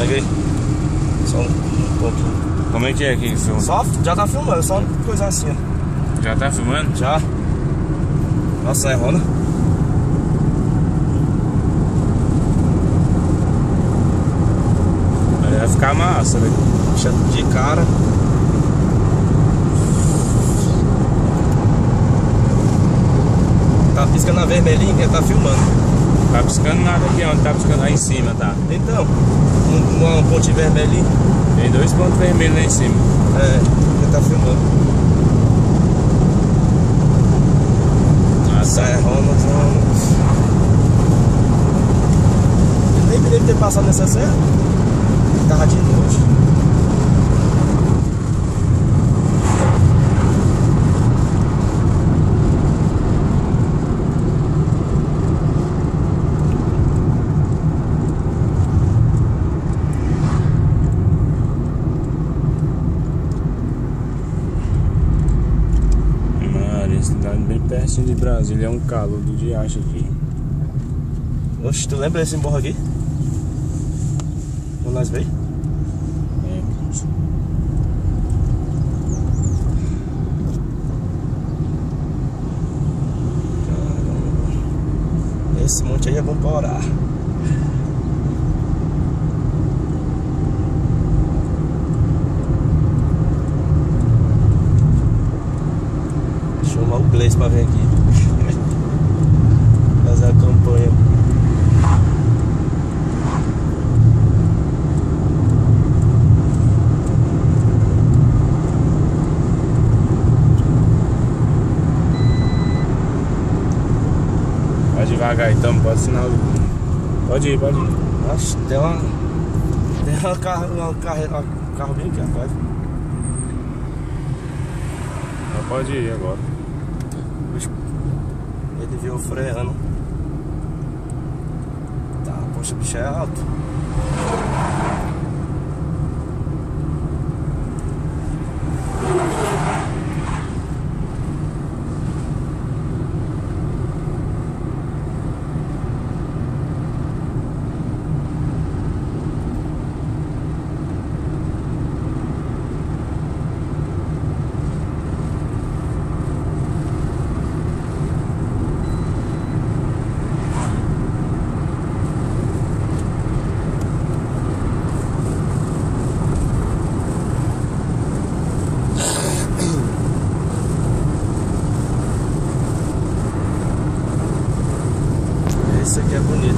Pega aí. Só um pouquinho. Como é que é aqui? Só, já tá filmando, só coisa assim, ó. Já tá filmando? Já. Nossa, é roda. Vai ficar massa, velho. Deixa de cara. Tá piscando a vermelhinha que ele tá filmando. Tá piscando nada aqui, onde tá piscando lá em cima, tá? Então, um pontinho vermelhinho. Tem 2 pontos vermelhos lá em cima. É, ele tá filmando. Nossa, É Ronald. Ele nem deveria ter passado nessa serra. Tava de noite. Cidade bem pertinho de Brasília, é um calor do diacho aqui. Oxe, tu lembra desse morro aqui? Quando nós veio? É. Caramba. Esse monte aí é bom pra orar. Chamar o Gleice pra vir aqui fazer a campanha. Vai devagar então, pode sinal. Pode ir, pode ir. Nossa, tem um carro bem aqui atrás. Já pode ir agora. Ele veio freando. Tá, poxa, o bicho é alto. Esse aqui é bonito.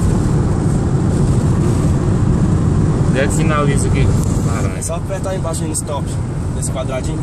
Onde é que finaliza aqui? É só apertar aí embaixo no stop, nesse quadradinho.